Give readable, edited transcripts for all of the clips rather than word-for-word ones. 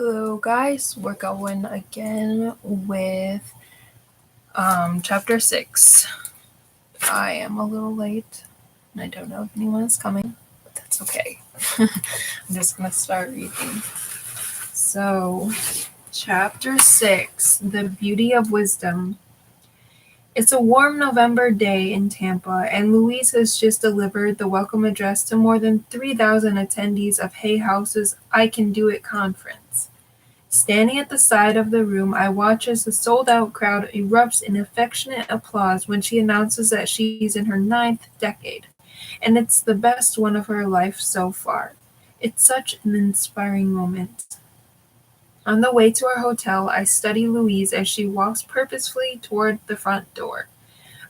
Hello, guys. We're going again with chapter 6. I am a little late, and I don't know if anyone is coming, but that's okay. I'm just going to start reading. So, chapter 6 The Beauty of Wisdom. It's a warm November day in Tampa, and Louise has just delivered the welcome address to more than 3,000 attendees of Hay House's I Can Do It conference. Standing at the side of the room, I watch as the sold-out crowd erupts in affectionate applause when she announces that she's in her 9th decade, and it's the best one of her life so far. It's such an inspiring moment. On the way to our hotel, I study Louise as she walks purposefully toward the front door.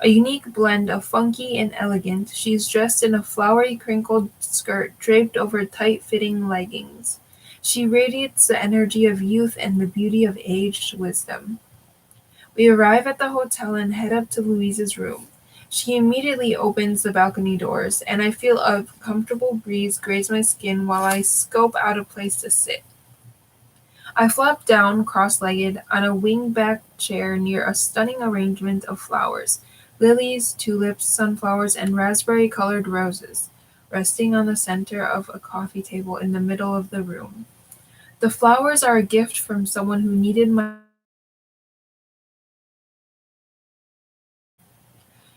A unique blend of funky and elegant, she's dressed in a flowery crinkled skirt draped over tight-fitting leggings. She radiates the energy of youth and the beauty of aged wisdom. We arrive at the hotel and head up to Louise's room. She immediately opens the balcony doors, and I feel a comfortable breeze graze my skin while I scope out a place to sit. I flop down, cross-legged, on a wing-back chair near a stunning arrangement of flowers, lilies, tulips, sunflowers, and raspberry-colored roses, resting on the center of a coffee table in the middle of the room. The flowers are a gift from someone who needed my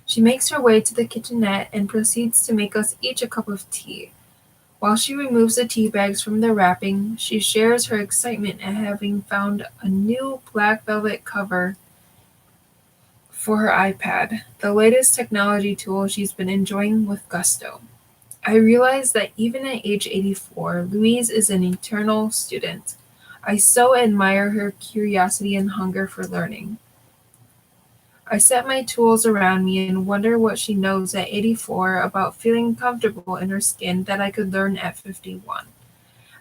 She makes her way to the kitchenette and proceeds to make us each a cup of tea. While she removes the tea bags from their wrapping, she shares her excitement at having found a new black velvet cover for her iPad, the latest technology tool she's been enjoying with gusto. I realize that even at age 84, Louise is an eternal student. I so admire her curiosity and hunger for learning. I set my tools around me and wonder what she knows at 84 about feeling comfortable in her skin that I could learn at 51.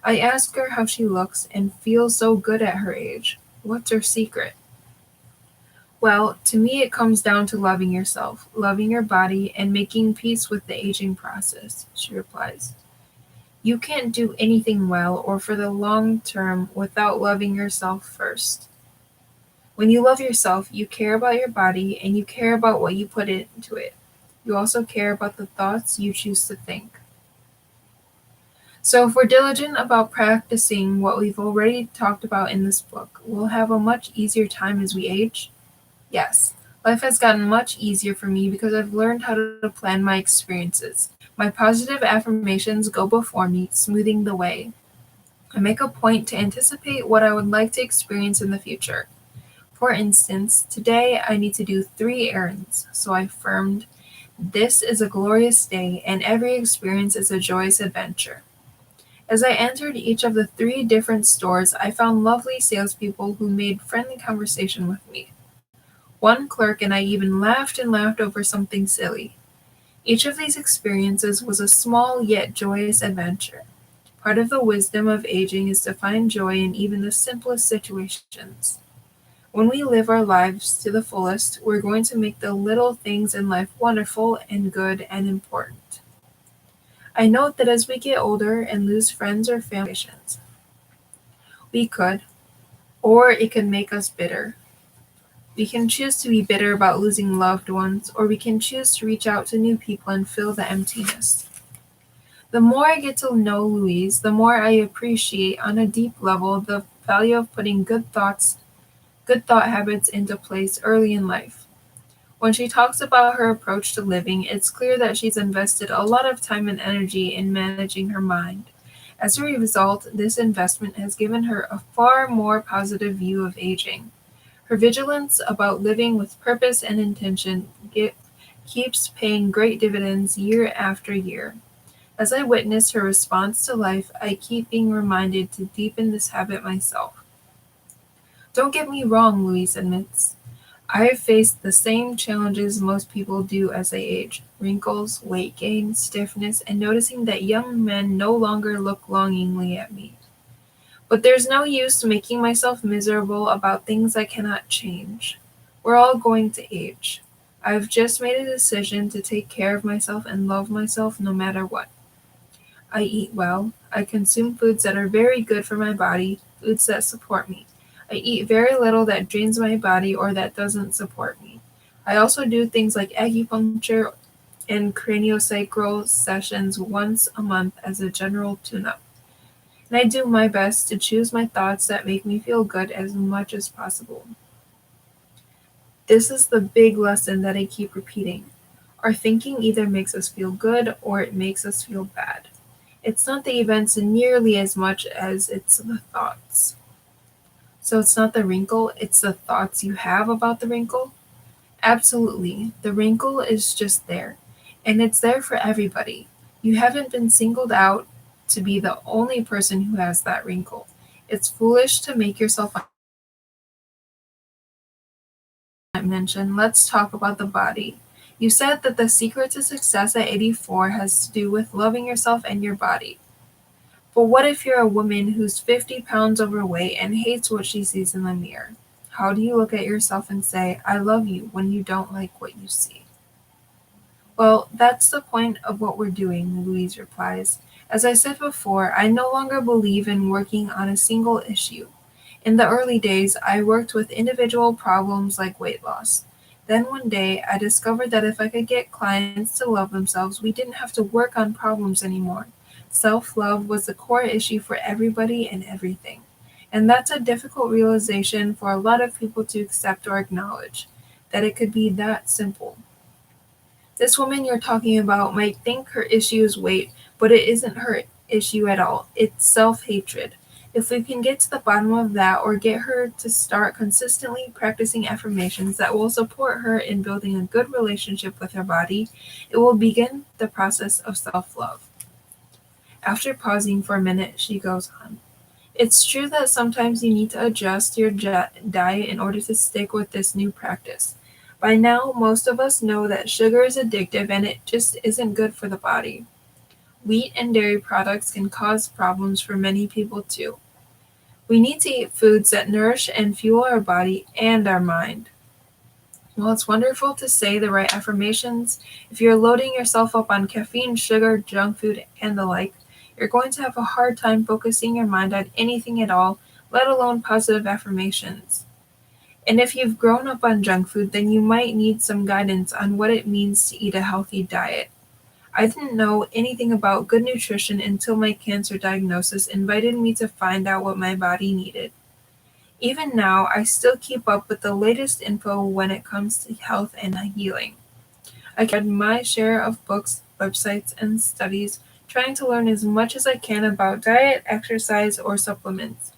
I ask her how she looks and feels so good at her age. What's her secret? Well, to me it comes down to loving yourself, loving your body, and making peace with the aging process, she replies. You can't do anything well or for the long term without loving yourself first. When you love yourself, you care about your body and you care about what you put into it. You also care about the thoughts you choose to think. So, if we're diligent about practicing what we've already talked about in this book, we'll have a much easier time as we age. Yes, life has gotten much easier for me because I've learned how to plan my experiences. My positive affirmations go before me, smoothing the way. I make a point to anticipate what I would like to experience in the future. For instance, today I need to do 3 errands, so I affirmed, "This is a glorious day, and every experience is a joyous adventure." As I entered each of the 3 different stores, I found lovely salespeople who made friendly conversation with me. One clerk and I even laughed and laughed over something silly. Each of these experiences was a small yet joyous adventure. Part of the wisdom of aging is to find joy in even the simplest situations. When we live our lives to the fullest, we're going to make the little things in life wonderful and good and important. I note that as we get older and lose friends or family, we could, or it could make us bitter. We can choose to be bitter about losing loved ones, or we can choose to reach out to new people and fill the emptiness. The more I get to know Louise, the more I appreciate on a deep level the value of putting good thought habits into place early in life. When she talks about her approach to living, it's clear that she's invested a lot of time and energy in managing her mind. As a result, this investment has given her a far more positive view of aging. Her vigilance about living with purpose and intention keeps paying great dividends year after year. As I witness her response to life, I keep being reminded to deepen this habit myself. Don't get me wrong, Louise admits. I have faced the same challenges most people do as they age: wrinkles, weight gain, stiffness, and noticing that young men no longer look longingly at me. But there's no use making myself miserable about things I cannot change. We're all going to age. I've just made a decision to take care of myself and love myself no matter what. I eat well. I consume foods that are very good for my body. foods that support me. I eat very little that drains my body or that doesn't support me. I also do things like acupuncture and craniosacral sessions once a month as a general tune-up. And I do my best to choose my thoughts that make me feel good as much as possible. This is the big lesson that I keep repeating. Our thinking either makes us feel good or it makes us feel bad. It's not the events nearly as much as it's the thoughts. So it's not the wrinkle, it's the thoughts you have about the wrinkle. Absolutely. The wrinkle is just there. And it's there for everybody. You haven't been singled out to be the only person who has that wrinkle. It's foolish to make yourself mention. Let's talk about the body. You said that the secret to success at 84 has to do with loving yourself and your body. But what if you're a woman who's 50 pounds overweight and hates what she sees in the mirror? How do you look at yourself and say, I love you, when you don't like what you see? Well, that's the point of what we're doing, Louise replies. As I said before, I no longer believe in working on a single issue. In the early days, I worked with individual problems like weight loss. Then one day, I discovered that if I could get clients to love themselves, we didn't have to work on problems anymore. Self love was the core issue for everybody and everything. And that's a difficult realization for a lot of people to accept or acknowledge, that it could be that simple. This woman you're talking about might think her issue is weight, but it isn't her issue at all. It's self hatred. If we can get to the bottom of that or get her to start consistently practicing affirmations that will support her in building a good relationship with her body, it will begin the process of self love. After pausing for a minute, she goes on. It's true that sometimes you need to adjust your diet in order to stick with this new practice. By now, most of us know that sugar is addictive and it just isn't good for the body. Wheat and dairy products can cause problems for many people too. We need to eat foods that nourish and fuel our body and our mind. While it's wonderful to say the right affirmations, if you're loading yourself up on caffeine, sugar, junk food, and the like, you're going to have a hard time focusing your mind on anything at all, let alone positive affirmations. And if you've grown up on junk food, then you might need some guidance on what it means to eat a healthy diet. I didn't know anything about good nutrition until my cancer diagnosis invited me to find out what my body needed. Even now, I still keep up with the latest info when it comes to health and healing. I read my share of books, websites, and studies, trying to learn as much as I can about diet, exercise, or supplements.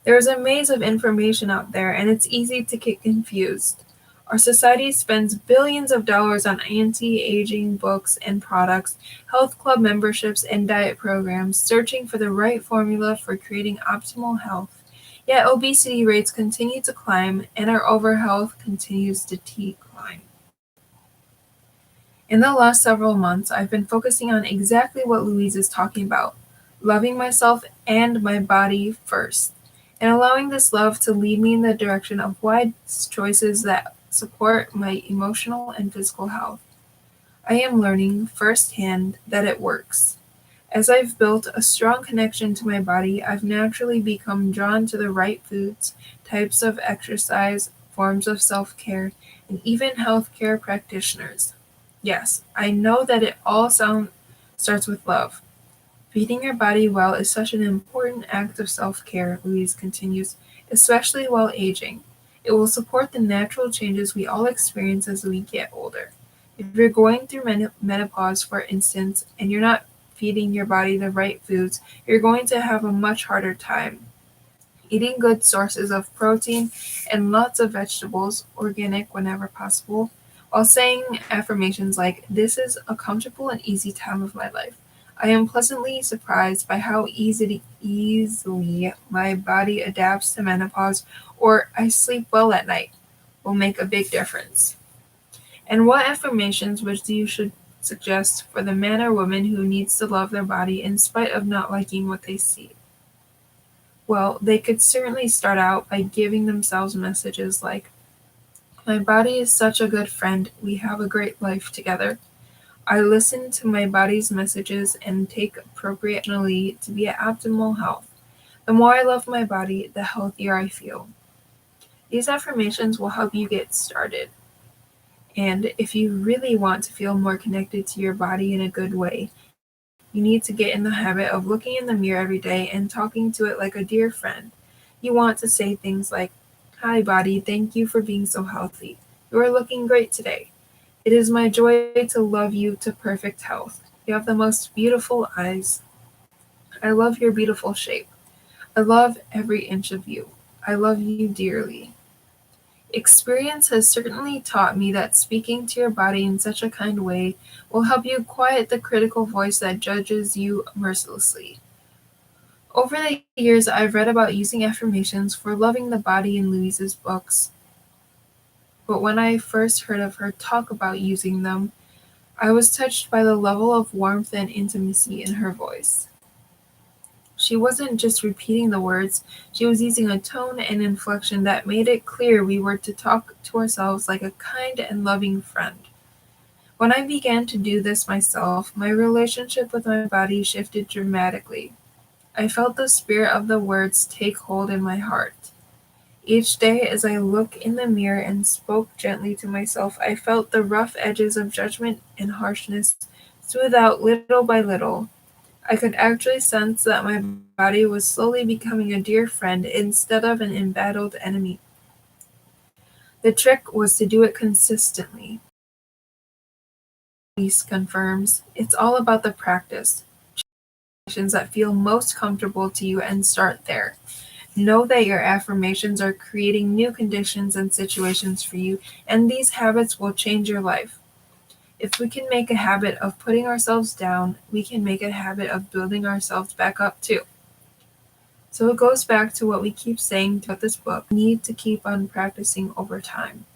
There is a maze of information out there, and it's easy to get confused. Our society spends billions of dollars on anti-aging books and products, health club memberships, and diet programs, searching for the right formula for creating optimal health. Yet obesity rates continue to climb, and our overall health continues to decline. In the last several months, I've been focusing on exactly what Louise is talking about, loving myself and my body first, and allowing this love to lead me in the direction of wise choices that support my emotional and physical health. I am learning firsthand that it works. As I've built a strong connection to my body, I've naturally become drawn to the right foods, types of exercise, forms of self-care, and even healthcare practitioners. Yes, I know that it all starts with love. Feeding your body well is such an important act of self-care, Louise continues, especially while aging. It will support the natural changes we all experience as we get older. If you're going through menopause, for instance, and you're not feeding your body the right foods, you're going to have a much harder time. Eating good sources of protein and lots of vegetables, organic whenever possible, while saying affirmations like, this is a comfortable and easy time of my life. I am pleasantly surprised by how easily my body adapts to menopause, or I sleep well at night, will make a big difference. And what affirmations would you should suggest for the man or woman who needs to love their body in spite of not liking what they see? Well, they could certainly start out by giving themselves messages like, my body is such a good friend, we have a great life together. I listen to my body's messages and take appropriate actionally to be at optimal health. The more I love my body, the healthier I feel. These affirmations will help you get started. And if you really want to feel more connected to your body in a good way, you need to get in the habit of looking in the mirror every day and talking to it like a dear friend. You want to say things like, "Hi, body, thank you for being so healthy. You are looking great today. It is my joy to love you to perfect health. You have the most beautiful eyes. I love your beautiful shape. I love every inch of you. I love you dearly." Experience has certainly taught me that speaking to your body in such a kind way will help you quiet the critical voice that judges you mercilessly. Over the years, I've read about using affirmations for loving the body in Louise's books, but when I first heard of her talk about using them, I was touched by the level of warmth and intimacy in her voice. She wasn't just repeating the words, she was using a tone and inflection that made it clear we were to talk to ourselves like a kind and loving friend. When I began to do this myself, my relationship with my body shifted dramatically. I felt the spirit of the words take hold in my heart. Each day, as I looked in the mirror and spoke gently to myself, I felt the rough edges of judgment and harshness smooth out little by little. I could actually sense that my body was slowly becoming a dear friend instead of an embattled enemy. The trick was to do it consistently. Peace confirms it's all about the practice. Affirmations that feel most comfortable to you and start there. Know that your affirmations are creating new conditions and situations for you, and these habits will change your life. If we can make a habit of putting ourselves down, we can make a habit of building ourselves back up too. So it goes back to what we keep saying throughout this book. We need to keep on practicing over time.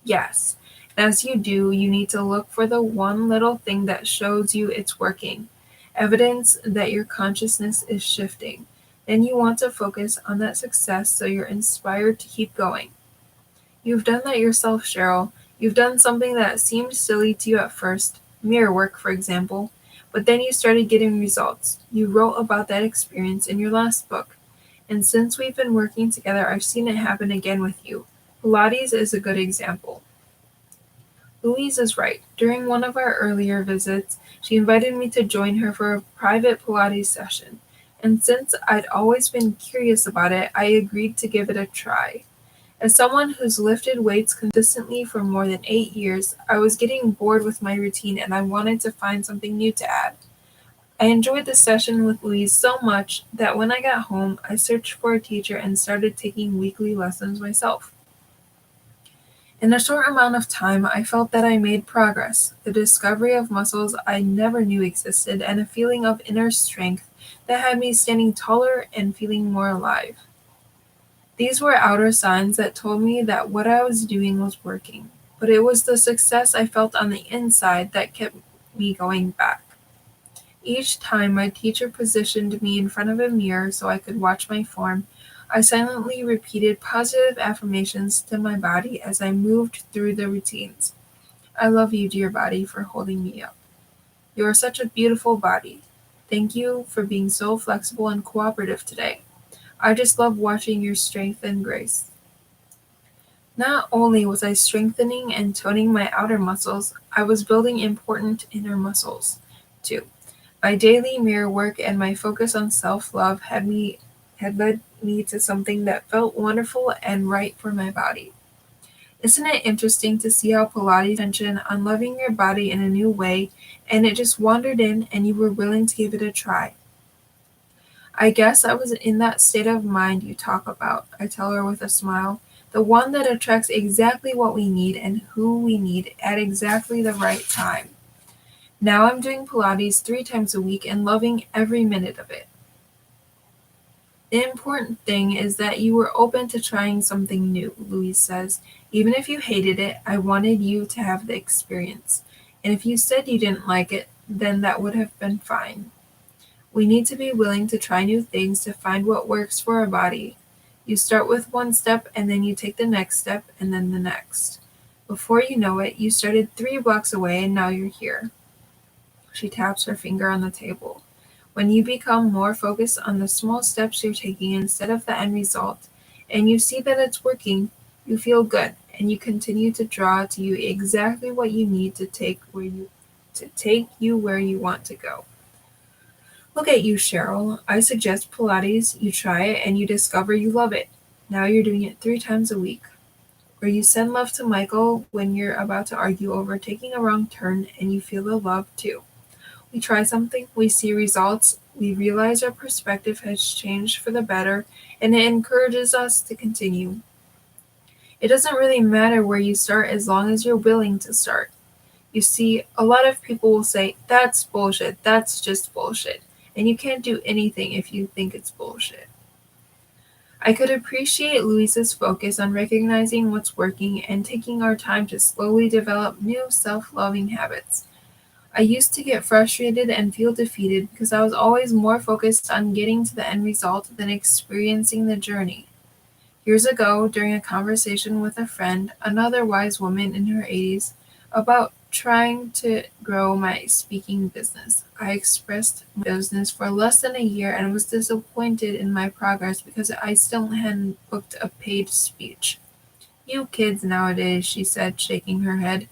Yes, and as you do, you need to look for the one little thing that shows you it's working, evidence that your consciousness is shifting. Then you want to focus on that success so you're inspired to keep going. You've done that yourself, Cheryl. You've done something that seemed silly to you at first, mirror work, for example, but then you started getting results. You wrote about that experience in your last book. And since we've been working together, I've seen it happen again with you. Pilates is a good example. Louise is right. During one of our earlier visits, she invited me to join her for a private Pilates session. And since I'd always been curious about it, I agreed to give it a try. As someone who's lifted weights consistently for more than 8 years, I was getting bored with my routine and I wanted to find something new to add. I enjoyed the session with Louise so much that when I got home, I searched for a teacher and started taking weekly lessons myself. In a short amount of time, I felt that I made progress, the discovery of muscles I never knew existed, and a feeling of inner strength that had me standing taller and feeling more alive. These were outer signs that told me that what I was doing was working, but it was the success I felt on the inside that kept me going back. Each time my teacher positioned me in front of a mirror so I could watch my form, I silently repeated positive affirmations to my body as I moved through the routines. I love you, dear body, for holding me up. You are such a beautiful body. Thank you for being so flexible and cooperative today. I just love watching your strength and grace. Not only was I strengthening and toning my outer muscles, I was building important inner muscles, too. My daily mirror work and my focus on self-love had led me to something that felt wonderful and right for my body. Isn't it interesting to see how Pilates attention on loving your body in a new way and it just wandered in and you were willing to give it a try? I guess I was in that state of mind you talk about, I tell her with a smile, the one that attracts exactly what we need and who we need at exactly the right time. Now I'm doing Pilates 3 times a week and loving every minute of it. The important thing is that you were open to trying something new, Louise says. Even if you hated it, I wanted you to have the experience. And if you said you didn't like it, then that would have been fine. We need to be willing to try new things to find what works for our body. You start with one step and then you take the next step and then the next. Before you know it, you started 3 blocks away and now you're here. She taps her finger on the table. When you become more focused on the small steps you're taking instead of the end result, and you see that it's working, you feel good and you continue to draw to you exactly what you need to take you where you want to go. Look at you, Cheryl. I suggest Pilates, you try it and you discover you love it. Now you're doing it 3 times a week. Or you send love to Michael when you're about to argue over taking a wrong turn and you feel the love too. We try something, we see results, we realize our perspective has changed for the better, and it encourages us to continue. It doesn't really matter where you start as long as you're willing to start. You see, a lot of people will say, that's bullshit, that's just bullshit, and you can't do anything if you think it's bullshit. I could appreciate Louisa's focus on recognizing what's working and taking our time to slowly develop new self-loving habits. I used to get frustrated and feel defeated because I was always more focused on getting to the end result than experiencing the journey. Years ago, during a conversation with a friend, another wise woman in her 80s, about trying to grow my speaking business, I expressed my business for less than a year and was disappointed in my progress because I still hadn't booked a paid speech. You kids nowadays, she said, shaking her head.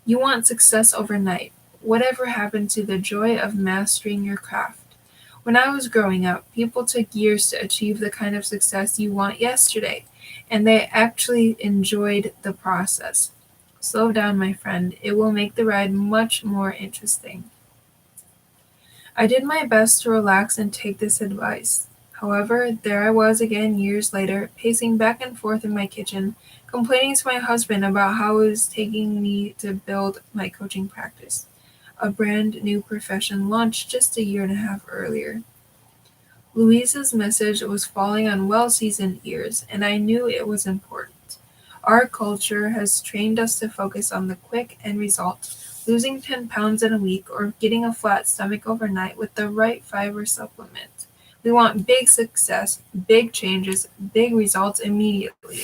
You want success overnight. Whatever happened to the joy of mastering your craft? When I was growing up, people took years to achieve the kind of success you want yesterday, and they actually enjoyed the process. Slow down, my friend. It will make the ride much more interesting. I did my best to relax and take this advice. However, there I was again years later, pacing back and forth in my kitchen, complaining to my husband about how it was taking me to build my coaching practice, a brand new profession launched just a year and a half earlier. Louise's message was falling on well-seasoned ears, and I knew it was important. Our culture has trained us to focus on the quick end result, losing 10 pounds in a week or getting a flat stomach overnight with the right fiber supplement. We want big success, big changes, big results immediately.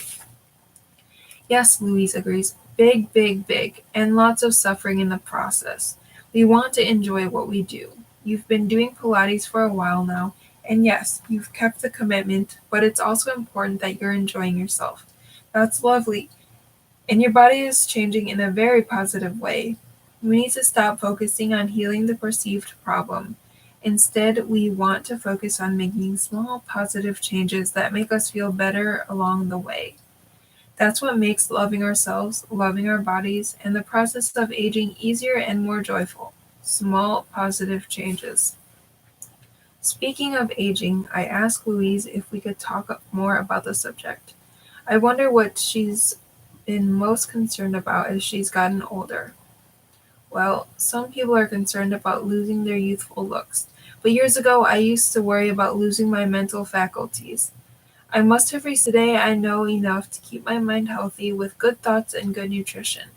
Yes, Louise agrees. Big, big, big, and lots of suffering in the process. We want to enjoy what we do. You've been doing Pilates for a while now, and yes, you've kept the commitment, but it's also important that you're enjoying yourself. That's lovely, and your body is changing in a very positive way. We need to stop focusing on healing the perceived problem. Instead, we want to focus on making small positive changes that make us feel better along the way. That's what makes loving ourselves, loving our bodies, and the process of aging easier and more joyful. Small positive changes. Speaking of aging, I asked Louise if we could talk more about the subject. I wonder what she's been most concerned about as she's gotten older. Well, some people are concerned about losing their youthful looks, but years ago I used to worry about losing my mental faculties. I must have reached today I know enough to keep my mind healthy with good thoughts and good nutrition.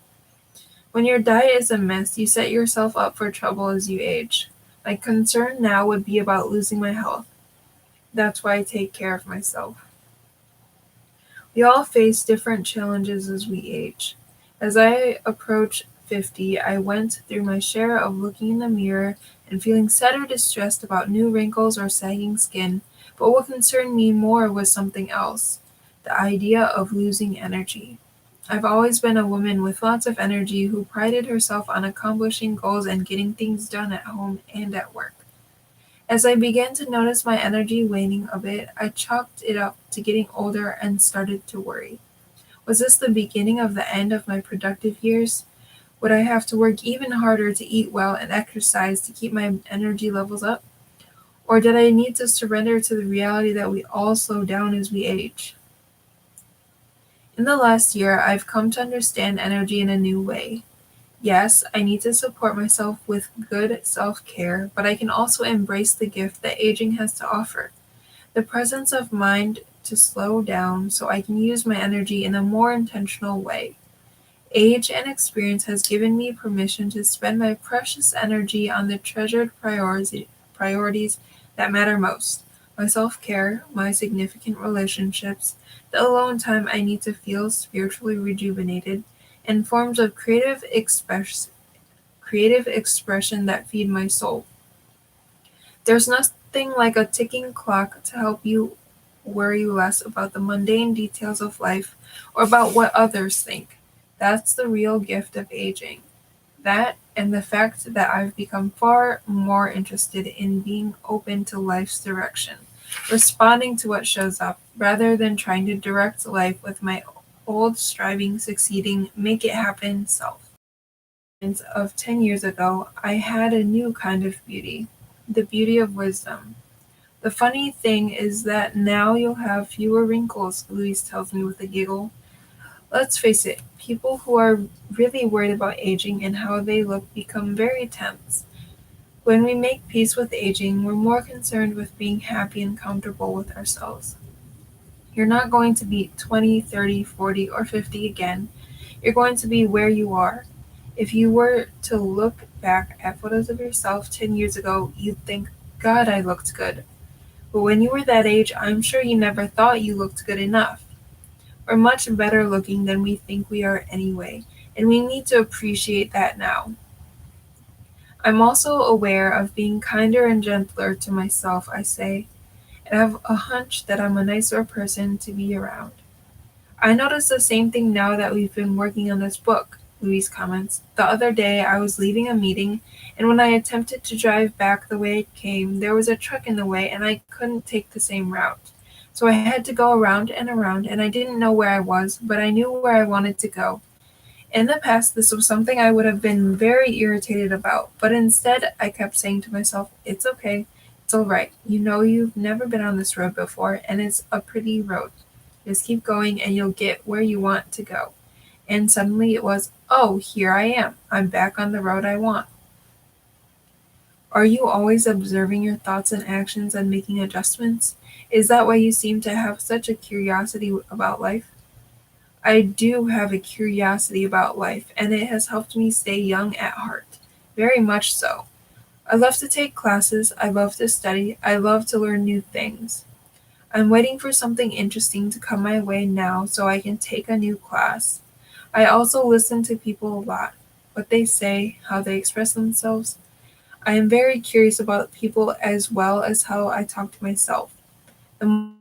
When your diet is a mess, you set yourself up for trouble as you age. My concern now would be about losing my health. That's why I take care of myself. We all face different challenges as we age. As I approach 50, I went through my share of looking in the mirror and feeling sad or distressed about new wrinkles or sagging skin, but what concerned me more was something else, the idea of losing energy. I've always been a woman with lots of energy who prided herself on accomplishing goals and getting things done at home and at work. As I began to notice my energy waning a bit, I chalked it up to getting older and started to worry. Was this the beginning of the end of my productive years? Would I have to work even harder to eat well and exercise to keep my energy levels up? Or did I need to surrender to the reality that we all slow down as we age? In the last year, I've come to understand energy in a new way. Yes, I need to support myself with good self-care, but I can also embrace the gift that aging has to offer. The presence of mind to slow down so I can use my energy in a more intentional way. Age and experience has given me permission to spend my precious energy on the treasured priorities that matter most. My self-care, my significant relationships, the alone time I need to feel spiritually rejuvenated, and forms of creative expression that feed my soul. There's nothing like a ticking clock to help you worry less about the mundane details of life or about what others think. That's the real gift of aging. That and the fact that I've become far more interested in being open to life's direction, responding to what shows up, rather than trying to direct life with my old striving, succeeding, make it happen self. Of 10 years ago, I had a new kind of beauty, the beauty of wisdom. The funny thing is that now you'll have fewer wrinkles, Louise tells me with a giggle. Let's face it, people who are really worried about aging and how they look become very tense. When we make peace with aging, we're more concerned with being happy and comfortable with ourselves. You're not going to be 20, 30, 40, or 50 again. You're going to be where you are. If you were to look back at photos of yourself 10 years ago, you'd think, God, I looked good. But when you were that age, I'm sure you never thought you looked good enough. We're much better looking than we think we are anyway, and we need to appreciate that now. I'm also aware of being kinder and gentler to myself, I say, and I have a hunch that I'm a nicer person to be around. I notice the same thing now that we've been working on this book, Louise comments. The other day I was leaving a meeting, and when I attempted to drive back the way it came, there was a truck in the way and I couldn't take the same route. So I had to go around, and I didn't know where I was, but I knew where I wanted to go. In the past, this was something I would have been very irritated about, but instead I kept saying to myself, it's okay, it's alright. You know you've never been on this road before, and it's a pretty road. Just keep going and you'll get where you want to go. And suddenly it was, oh, here I am. I'm back on the road I want. Are you always observing your thoughts and actions and making adjustments? Is that why you seem to have such a curiosity about life? I do have a curiosity about life, and it has helped me stay young at heart. Very much so. I love to take classes, I love to study, I love to learn new things. I'm waiting for something interesting to come my way now so I can take a new class. I also listen to people a lot, what they say, how they express themselves. I am very curious about people as well as how I talk to myself. The more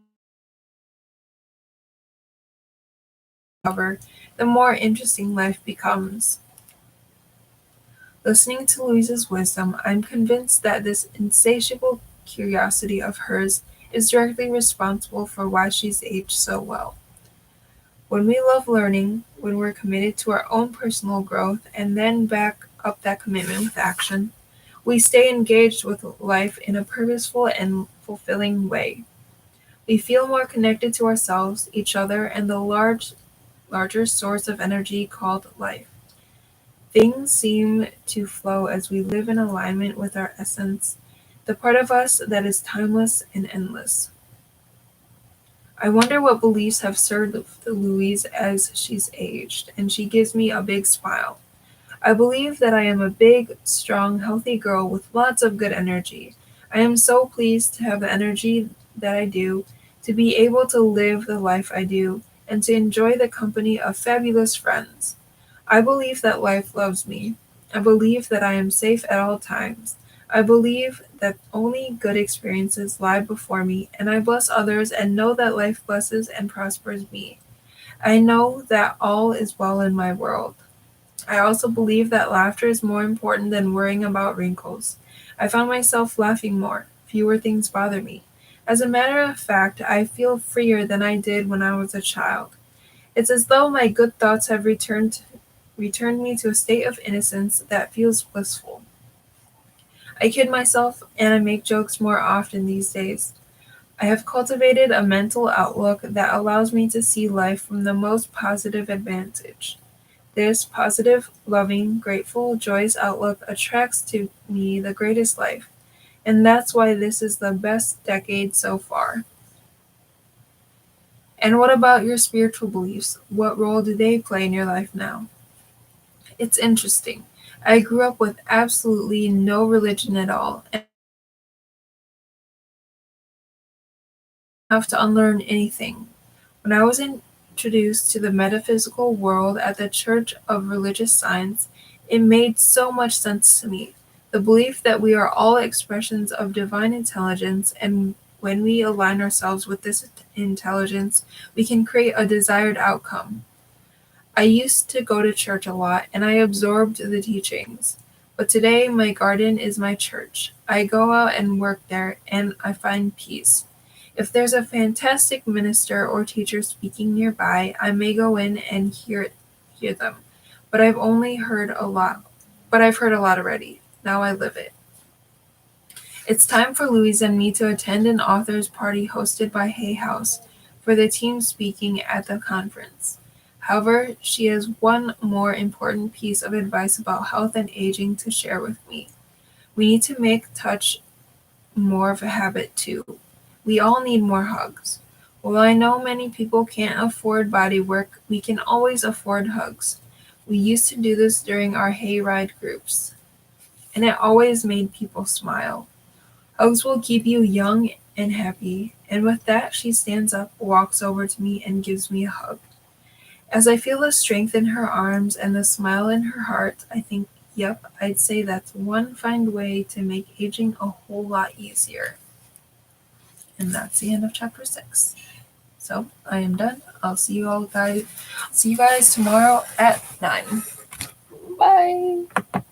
I cover, the more interesting life becomes. Listening to Louise's wisdom, I'm convinced that this insatiable curiosity of hers is directly responsible for why she's aged so well. When we love learning, when we're committed to our own personal growth and then back up that commitment with action, we stay engaged with life in a purposeful and fulfilling way. We feel more connected to ourselves, each other, and the larger source of energy called life. Things seem to flow as we live in alignment with our essence, the part of us that is timeless and endless. I wonder what beliefs have served Louise as she's aged, and she gives me a big smile. I believe that I am a big, strong, healthy girl with lots of good energy. I am so pleased to have the energy that I do, to be able to live the life I do, and to enjoy the company of fabulous friends. I believe that life loves me. I believe that I am safe at all times. I believe that only good experiences lie before me, and I bless others and know that life blesses and prospers me. I know that all is well in my world. I also believe that laughter is more important than worrying about wrinkles. I found myself laughing more. Fewer things bother me. As a matter of fact, I feel freer than I did when I was a child. It's as though my good thoughts have returned me to a state of innocence that feels blissful. I kid myself and I make jokes more often these days. I have cultivated a mental outlook that allows me to see life from the most positive advantage. This positive, loving, grateful, joyous outlook attracts to me the greatest life, and that's why this is the best decade so far. And what about your spiritual beliefs? What role do they play in your life now? It's interesting. I grew up with absolutely no religion at all, and I didn't have to unlearn anything. When I was introduced to the metaphysical world at the Church of Religious Science, it made so much sense to me. The belief that we are all expressions of divine intelligence, and when we align ourselves with this intelligence, we can create a desired outcome. I used to go to church a lot, and I absorbed the teachings. But today, my garden is my church. I go out and work there, and I find peace. If there's a fantastic minister or teacher speaking nearby, I may go in and hear them. But I've heard a lot already. Now I live it. It's time for Louise and me to attend an author's party hosted by Hay House for the team speaking at the conference. However, she has one more important piece of advice about health and aging to share with me. We need to make touch more of a habit too. We all need more hugs. While I know many people can't afford body work, we can always afford hugs. We used to do this during our hayride groups, and it always made people smile. Hugs will keep you young and happy. And with that, she stands up, walks over to me, and gives me a hug. As I feel the strength in her arms and the smile in her heart, I think, yep, I'd say that's one fine way to make aging a whole lot easier. And that's the end of chapter 6. So I am done. I'll see you guys tomorrow at 9. Bye.